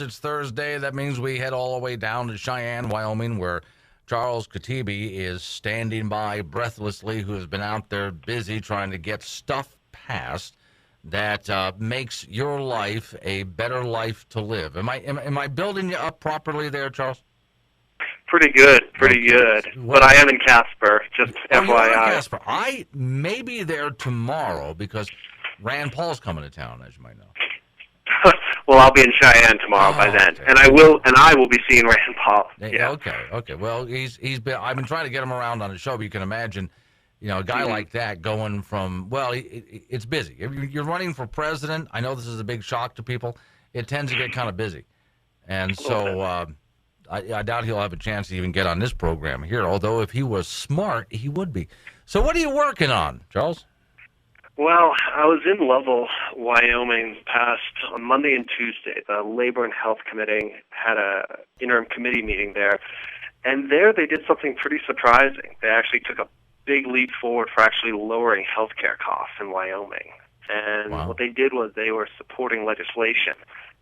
It's Thursday. That means we head all the way down to Cheyenne, Wyoming, where Charles Katibi is standing by breathlessly, who has been out there busy trying to get stuff passed that makes your life a better life to live. Am I building you up properly there, Charles? Pretty good. But I am in Casper, just FYI. You're in Casper. I may be there tomorrow because Rand Paul's coming to town, as you might know. Well, I'll be in Cheyenne tomorrow by then, okay. and I will be seeing Rand Paul. Yeah. Okay. Well, I've been trying to get him around on the show, but you can imagine, a guy like that going from, it's busy. If you're running for president, I know this is a big shock to people. It tends to get kind of busy, and so I doubt he'll have a chance to even get on this program here. Although if he was smart, he would be. So what are you working on, Charles? Well, I was in Lovell, Wyoming, on Monday and Tuesday. The Labor and Health Committee had a interim committee meeting there, and there they did something pretty surprising. They actually took a big leap forward for actually lowering healthcare costs in Wyoming. And What they did was they were supporting legislation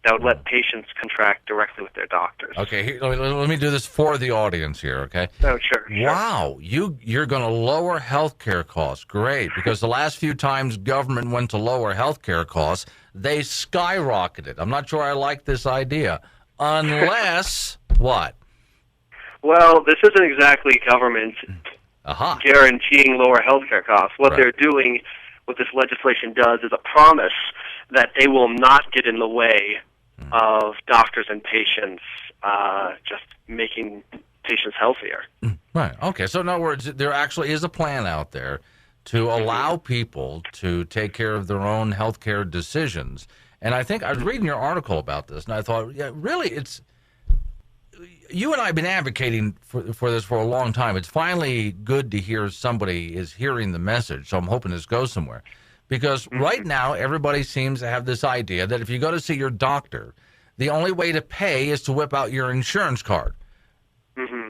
that would let patients contract directly with their doctors. Okay, let me do this for the audience here, okay? Oh, sure. Wow, you're going to lower healthcare costs. Great, because the last few times government went to lower healthcare costs, they skyrocketed. I'm not sure I like this idea. Unless, what? Well, this isn't exactly government guaranteeing lower healthcare costs. What they're doing, what this legislation does, is a promise that they will not get in the way of doctors and patients just making patients healthier. Right. Okay. So in other words, there actually is a plan out there to allow people to take care of their own healthcare decisions. And I think I was reading your article about this, and I thought, yeah, really, you and I have been advocating for this for a long time. It's finally good to hear somebody is hearing the message, so I'm hoping this goes somewhere. Because right now, everybody seems to have this idea that if you go to see your doctor, the only way to pay is to whip out your insurance card.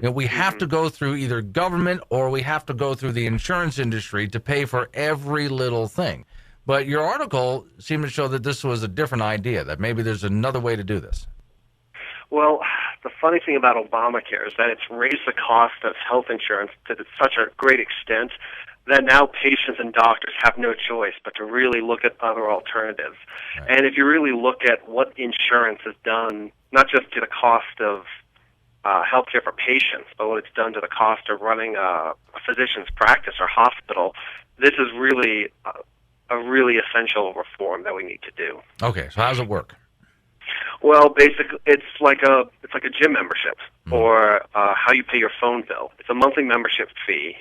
We have to go through either government or we have to go through the insurance industry to pay for every little thing. But your article seemed to show that this was a different idea, that maybe there's another way to do this. Well, the funny thing about Obamacare is that it's raised the cost of health insurance to such a great extent that now patients and doctors have no choice but to really look at other alternatives. Right. And if you really look at what insurance has done, not just to the cost of healthcare for patients, but what it's done to the cost of running a physician's practice or hospital, this is really a really essential reform that we need to do. Okay, so how does it work? Well, basically, it's like a gym membership, or how you pay your phone bill. It's a monthly membership fee.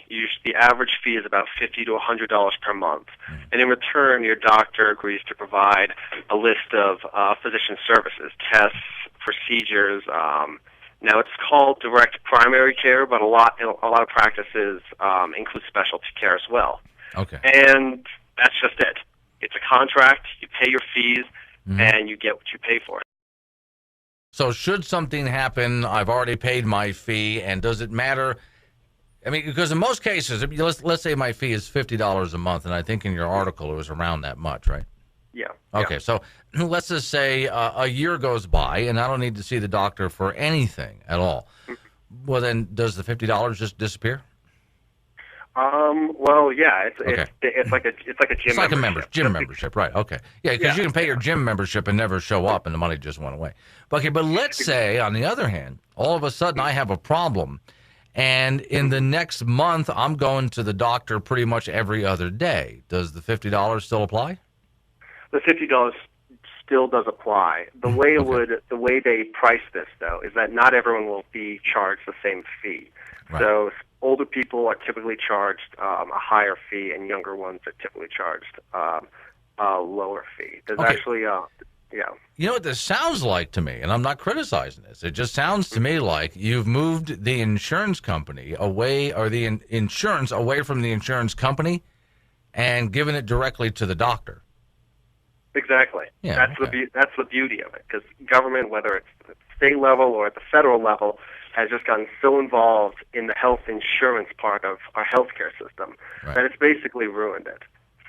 The average fee is about $50 to $100 per month, and in return, your doctor agrees to provide a list of physician services, tests, procedures. Now, it's called direct primary care, but a lot of practices include specialty care as well. Okay, and that's just it. It's a contract. You pay your fees. And you get what you pay for. So should something happen, I've already paid my fee, and does it matter? I mean, because in most cases, let's say my fee is $50 a month, and I think in your article it was around that much, right? Yeah. Okay, so let's just say a year goes by, and I don't need to see the doctor for anything at all. Well, then does the $50 just disappear? Well, yeah, it's like a gym membership. Gym membership, right? Okay, yeah, because you can pay your gym membership and never show up, and the money just went away. Okay, but let's say on the other hand, all of a sudden I have a problem, and in the next month I'm going to the doctor pretty much every other day. Does the $50 still apply? The $50 still does apply. The way they price this though is that not everyone will be charged the same fee. Right. So older people are typically charged a higher fee, and younger ones are typically charged a lower fee. There's actually, yeah. You know what this sounds like to me, and I'm not criticizing this. It just sounds to me like you've moved the insurance company away, or the insurance away from the insurance company, and given it directly to the doctor. Exactly. Yeah, that's the beauty of it, because government, whether it's at the state level or at the federal level, has just gotten so involved in the health insurance part of our healthcare system that it's basically ruined it.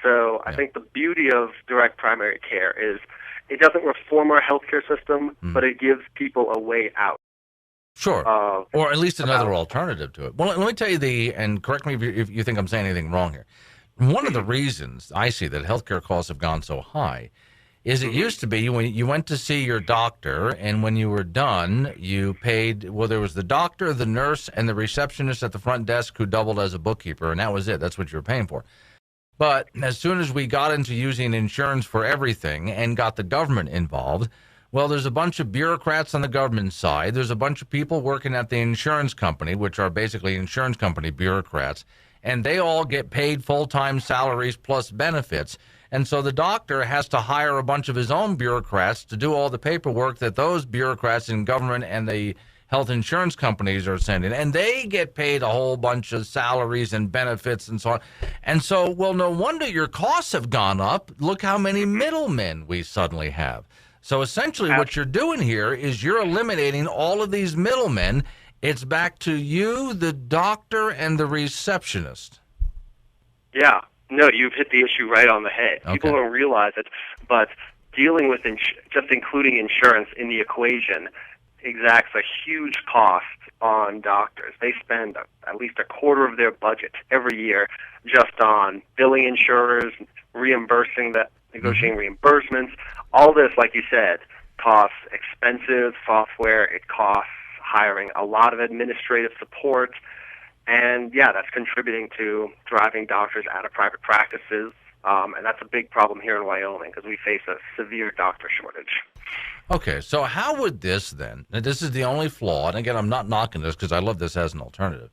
So I think the beauty of direct primary care is it doesn't reform our healthcare system, but it gives people a way out. Sure. Or at least another alternative to it. Well, let me tell you and correct me if you think I'm saying anything wrong here. One of the reasons I see that healthcare costs have gone so high is it used to be when you went to see your doctor, and when you were done, you paid, well, there was the doctor, the nurse, and the receptionist at the front desk who doubled as a bookkeeper, and that was it. That's what you were paying for. But as soon as we got into using insurance for everything and got the government involved, well, there's a bunch of bureaucrats on the government side. There's a bunch of people working at the insurance company, which are basically insurance company bureaucrats, and they all get paid full-time salaries plus benefits. And so the doctor has to hire a bunch of his own bureaucrats to do all the paperwork that those bureaucrats in government and the health insurance companies are sending. And they get paid a whole bunch of salaries and benefits and so on. And so, well, no wonder your costs have gone up. Look how many middlemen we suddenly have. So essentially what you're doing here is you're eliminating all of these middlemen. It's back to you, the doctor, and the receptionist. Yeah. No, you've hit the issue right on the head. Okay. People don't realize it, but dealing with just including insurance in the equation exacts a huge cost on doctors. They spend at least a quarter of their budget every year just on billing insurers, reimbursing that, negotiating reimbursements. All this, like you said, costs expensive software. It costs hiring a lot of administrative support. And, yeah, that's contributing to driving doctors out of private practices. And that's a big problem here in Wyoming because we face a severe doctor shortage. Okay, so how would this then, and this is the only flaw, and again, I'm not knocking this because I love this as an alternative.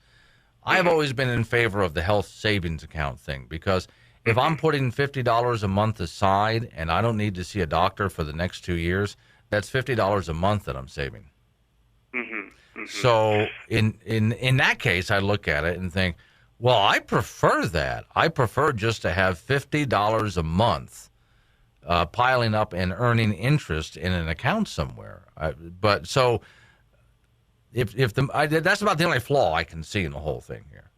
I've always been in favor of the health savings account thing because if I'm putting $50 a month aside and I don't need to see a doctor for the next 2 years, that's $50 a month that I'm saving. So in that case, I look at it and think, well, I prefer that. I prefer just to have $50 a month piling up and earning interest in an account somewhere. But so if that's about the only flaw I can see in the whole thing here.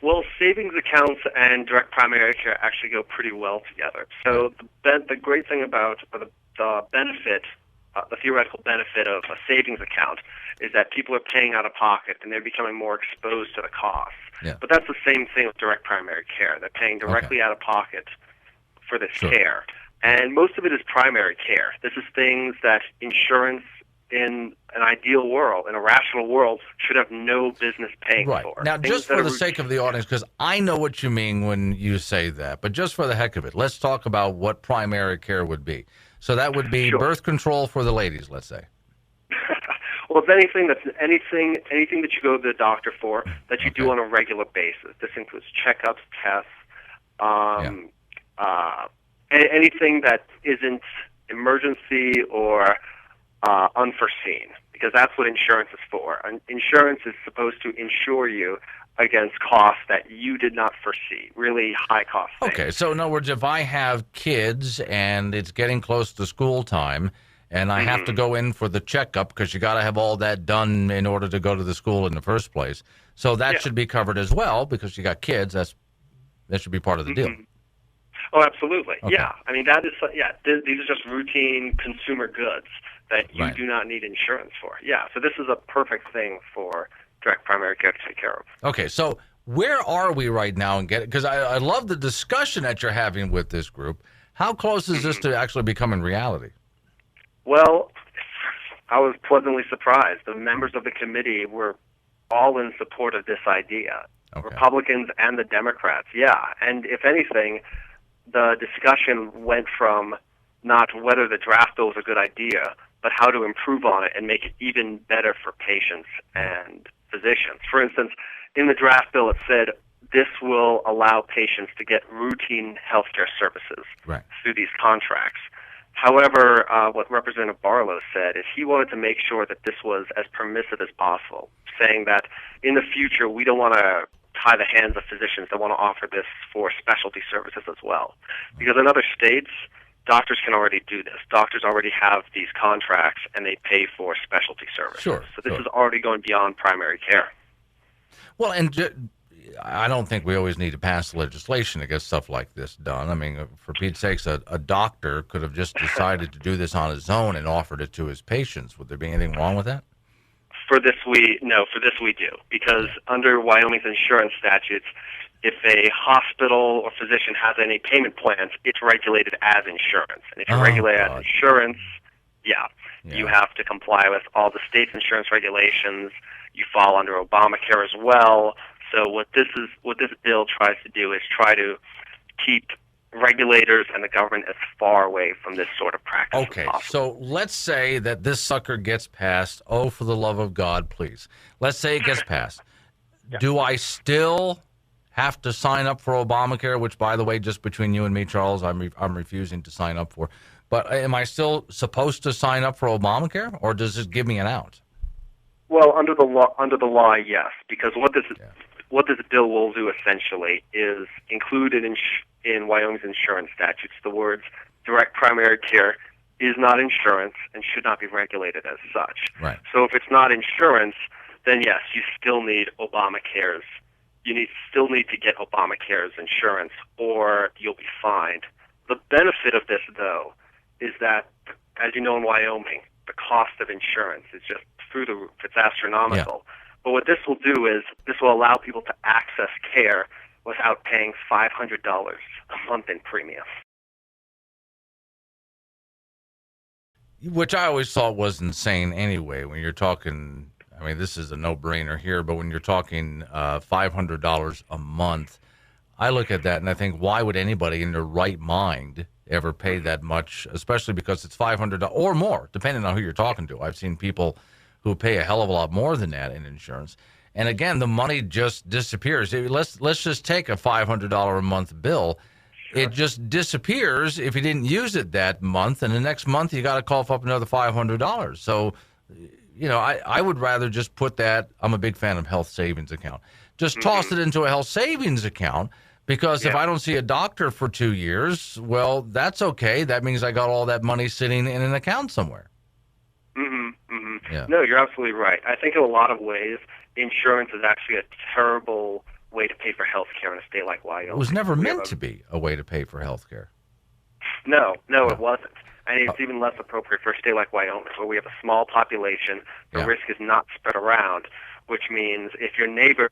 Well, savings accounts and direct primary care actually go pretty well together. So the great thing about the benefit, the theoretical benefit of a savings account is that people are paying out of pocket and they're becoming more exposed to the costs. Yeah. But that's the same thing with direct primary care. They're paying directly out of pocket for this care. And most of it is primary care. This is things that insurance in an ideal world, in a rational world, should have no business paying for. Now, just for the sake of the audience, because I know what you mean when you say that, but just for the heck of it, let's talk about what primary care would be. So that would be birth control for the ladies, let's say. Well, it's anything that you go to the doctor for that you do on a regular basis. This includes checkups, tests, anything that isn't emergency or unforeseen, because that's what insurance is for. Insurance is supposed to insure you against costs that you did not foresee, really high cost things. Okay, so in other words, if I have kids and it's getting close to school time and I have to go in for the checkup because you got to have all that done in order to go to the school in the first place, so that should be covered as well because you got kids. That should be part of the deal. Oh, absolutely. Okay. Yeah. I mean, these are just routine consumer goods that you do not need insurance for. Yeah, so this is a perfect thing for direct primary care to take care of. Okay, so where are we right now? Because I love the discussion that you're having with this group. How close is this to actually becoming reality? Well, I was pleasantly surprised. The members of the committee were all in support of this idea, Republicans and the Democrats. Yeah, and if anything, the discussion went from not whether the draft bill was a good idea, but how to improve on it and make it even better for patients and physicians. For instance, in the draft bill it said this will allow patients to get routine healthcare services through these contracts. However, what Representative Barlow said is he wanted to make sure that this was as permissive as possible, saying that in the future we don't want to tie the hands of physicians that want to offer this for specialty services as well. Because in other states, doctors can already do this. Doctors already have these contracts, and they pay for specialty services. So this is already going beyond primary care. Well, and I don't think we always need to pass legislation to get stuff like this done. I mean, for Pete's sakes, a doctor could have just decided to do this on his own and offered it to his patients. Would there be anything wrong with that? For this we do, because under Wyoming's insurance statutes, if a hospital or physician has any payment plans, it's regulated as insurance. And if you're regulated as insurance, you have to comply with all the state's insurance regulations. You fall under Obamacare as well. So what this bill tries to do is try to keep regulators and the government as far away from this sort of practice as possible. So let's say that this sucker gets passed. Oh, for the love of God, please. Let's say it gets passed. Do I still have to sign up for Obamacare, which, by the way, just between you and me, Charles, I'm refusing to sign up for. But am I still supposed to sign up for Obamacare, or does it give me an out? Well, under the law, yes, because what this bill will do essentially is included in Wyoming's insurance statutes the words direct primary care is not insurance and should not be regulated as such. Right. So if it's not insurance, then yes, you still need Obamacare's. Still need to get Obamacare's insurance, or you'll be fined. The benefit of this, though, is that, as you know, in Wyoming, the cost of insurance is just through the roof. It's astronomical. Yeah. But what this will do is this will allow people to access care without paying $500 a month in premium. Which I always thought was insane anyway. When you're talking, I mean, this is a no-brainer here, but when you're talking $500 a month, I look at that and I think, why would anybody in their right mind ever pay that much, especially because it's $500 or more, depending on who you're talking to. I've seen people who pay a hell of a lot more than that in insurance. And again, the money just disappears. Let's just take a $500 a month bill. Sure. It just disappears if you didn't use it that month, and the next month you got to cough up another $500. So, you know, I would rather just put that. I'm a big fan of health savings account. Just toss it into a health savings account, because if I don't see a doctor for 2 years, well, that's okay. That means I got all that money sitting in an account somewhere. Yeah. No, you're absolutely right. I think in a lot of ways, insurance is actually a terrible way to pay for health care in a state like Wyoming. It was never meant to be a way to pay for health care. No, it wasn't. And it's even less appropriate for a state like Wyoming, where we have a small population. The risk is not spread around, which means if your neighbor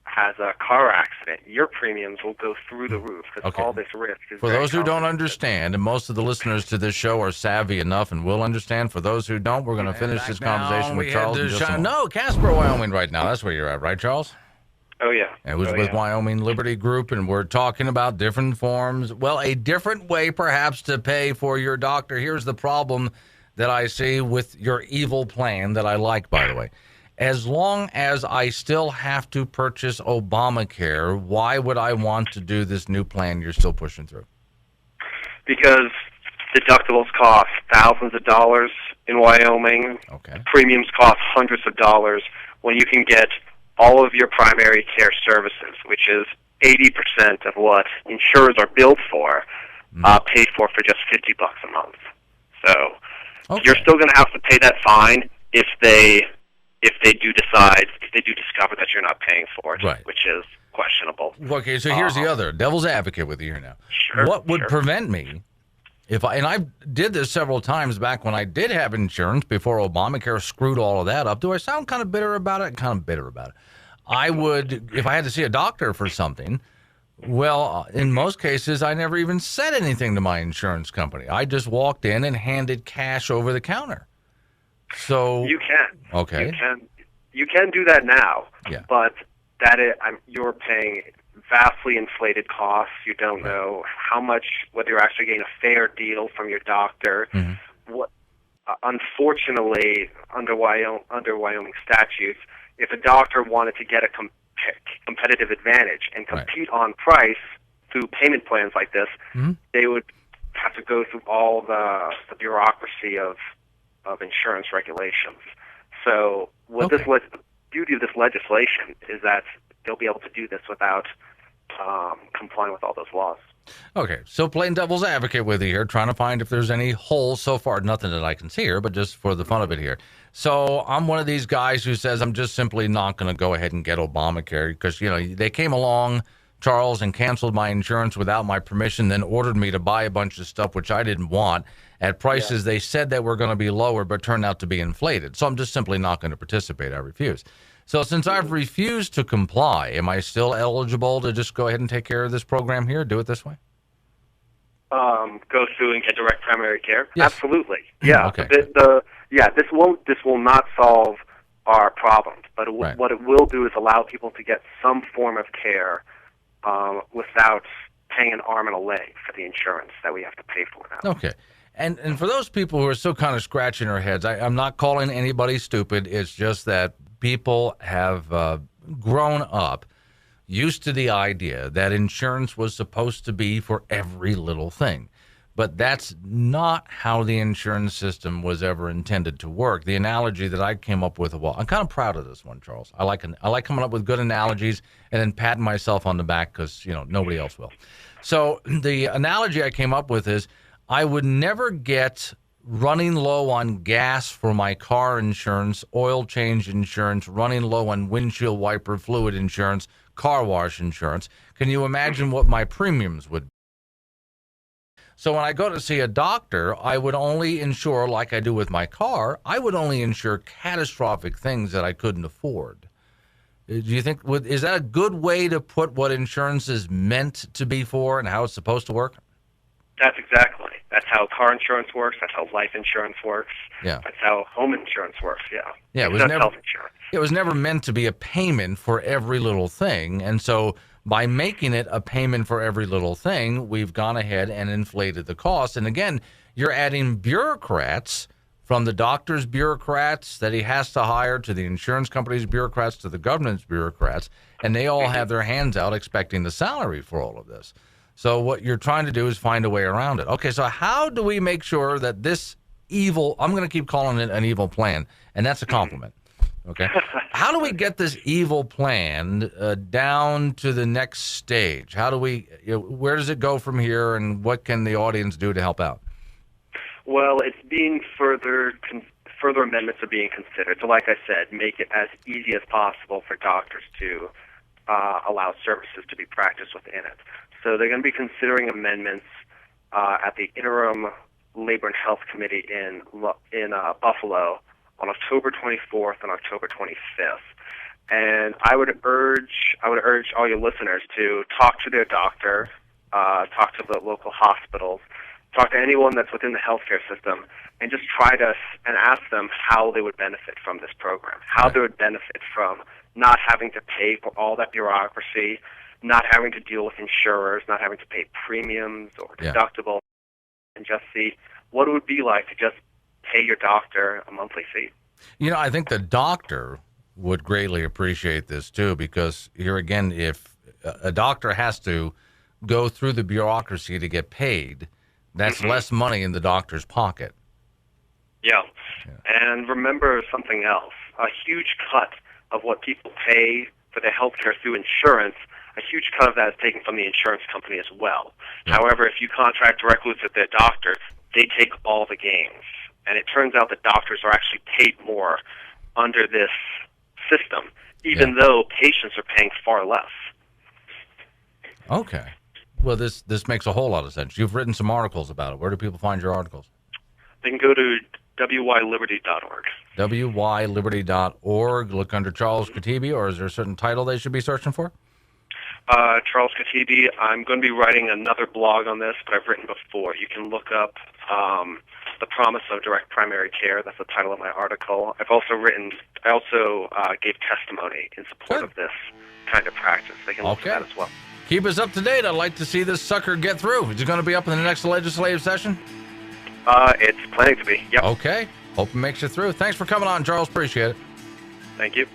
has a car accident, your premiums will go through the roof, because all this risk is for those who don't understand, and most of the listeners to this show are savvy enough and will understand. For those who don't, we're going to finish this conversation with Charles in just a moment. No, Casper, Wyoming right now. That's where you're at, right, Charles? Oh, yeah. It was with Wyoming Liberty Group, and we're talking about different forms. Well, a different way, perhaps, to pay for your doctor. Here's the problem that I see with your evil plan that I like, by the way. As long as I still have to purchase Obamacare, why would I want to do this new plan you're still pushing through? Because deductibles cost thousands of dollars in Wyoming. Okay. Premiums cost hundreds of dollars when you can get all of your primary care services, which is 80% of what insurers are billed for, paid for just $50 a month. So you're still going to have to pay that fine if they do discover that you're not paying for it, which is questionable. Okay, so here's the other devil's advocate with you here now. Sure. What would prevent me and I did this several times back when I did have insurance before Obamacare screwed all of that up. Do I sound kind of bitter about it? Kind of bitter about it. I would, if I had to see a doctor for something, well, in most cases, I never even said anything to my insurance company. I just walked in and handed cash over the counter. So you can. Okay. You can do that now. Yeah. But you're paying vastly inflated costs. You don't know how much, whether you're actually getting a fair deal from your doctor. Unfortunately, under Wyoming statutes, if a doctor wanted to get a competitive advantage and compete on price through payment plans like this, they would have to go through all the bureaucracy of insurance regulations. So the beauty of this legislation is that they'll be able to do this without complying with all those laws. Okay, so playing devil's advocate with you here, trying to find if there's any holes so far. Nothing that I can see here, but just for the fun of it here. So I'm one of these guys who says I'm just simply not going to go ahead and get Obamacare because, they came along, Charles, and canceled my insurance without my permission, then ordered me to buy a bunch of stuff which I didn't want at prices they said that were going to be lower but turned out to be inflated. So I'm just simply not going to participate. I refuse. So since I've refused to comply, am I still eligible to just go ahead and take care of this program here, do it this way? Go through and get direct primary care? Yes. Absolutely. Yeah. Okay. This will not solve our problems, but what it will do is allow people to get some form of care without paying an arm and a leg for the insurance that we have to pay for now. Okay. And for those people who are still kind of scratching their heads, I'm not calling anybody stupid. It's just that people have grown up used to the idea that insurance was supposed to be for every little thing. But that's not how the insurance system was ever intended to work. The analogy that I came up with, I'm kind of proud of this one, Charles. I like coming up with good analogies and then patting myself on the back because, nobody else will. So the analogy I came up with is I would never get running low on gas for my car insurance, oil change insurance, running low on windshield wiper fluid insurance, car wash insurance. Can you imagine what my premiums would be? So when I go to see a doctor, I would only insure, like I do with my car, I would only insure catastrophic things that I couldn't afford. Do you think, is that a good way to put what insurance is meant to be for and how it's supposed to work? That's exactly. That's how car insurance works. That's how life insurance works. Yeah. That's how home insurance works. Yeah. Yeah. That's health insurance. It was never meant to be a payment for every little thing. And so by making it a payment for every little thing, we've gone ahead and inflated the cost. And again, you're adding bureaucrats, from the doctor's bureaucrats that he has to hire to the insurance company's bureaucrats to the government's bureaucrats, and they all have their hands out expecting the salary for all of this. So what you're trying to do is find a way around it. Okay, so how do we make sure that this evil, I'm going to keep calling it an evil plan, and that's a compliment. Okay. How do we get this evil plan down to the next stage? How do we, where does it go from here, and what can the audience do to help out? Well, it's being further amendments are being considered. So like I said, make it as easy as possible for doctors to allow services to be practiced within it. So they're going to be considering amendments at the Interim Labor and Health Committee in Buffalo on October 24th and October 25th. And I would urge all your listeners to talk to their doctor, talk to the local hospitals, talk to anyone that's within the healthcare system, and just try to and ask them how they would benefit from this program, how they would benefit from not having to pay for all that bureaucracy, not having to deal with insurers, not having to pay premiums or deductibles, and just see what it would be like to just pay your doctor a monthly fee. I think the doctor would greatly appreciate this too, because here again, if a doctor has to go through the bureaucracy to get paid, that's less money in the doctor's pocket. Yeah. And remember something else. A huge cut of what people pay for their health care through insurance, a huge cut of that is taken from the insurance company as well. Yeah. However, if you contract directly with their doctor, they take all the gains. And it turns out that doctors are actually paid more under this system, even though patients are paying far less. Okay. Well, this makes a whole lot of sense. You've written some articles about it. Where do people find your articles? They can go to wyliberty.org. wyliberty.org. Look under Charles Katibi, or is there a certain title they should be searching for? Charles Katibi. I'm going to be writing another blog on this, but I've written before. You can look up The Promise of Direct Primary Care. That's the title of my article. I also gave testimony in support of this kind of practice. They can look for that as well. Keep us up to date. I'd like to see this sucker get through. Is it going to be up in the next legislative session? It's planning to be, yep. Okay. Hope it makes it through. Thanks for coming on, Charles. Appreciate it. Thank you.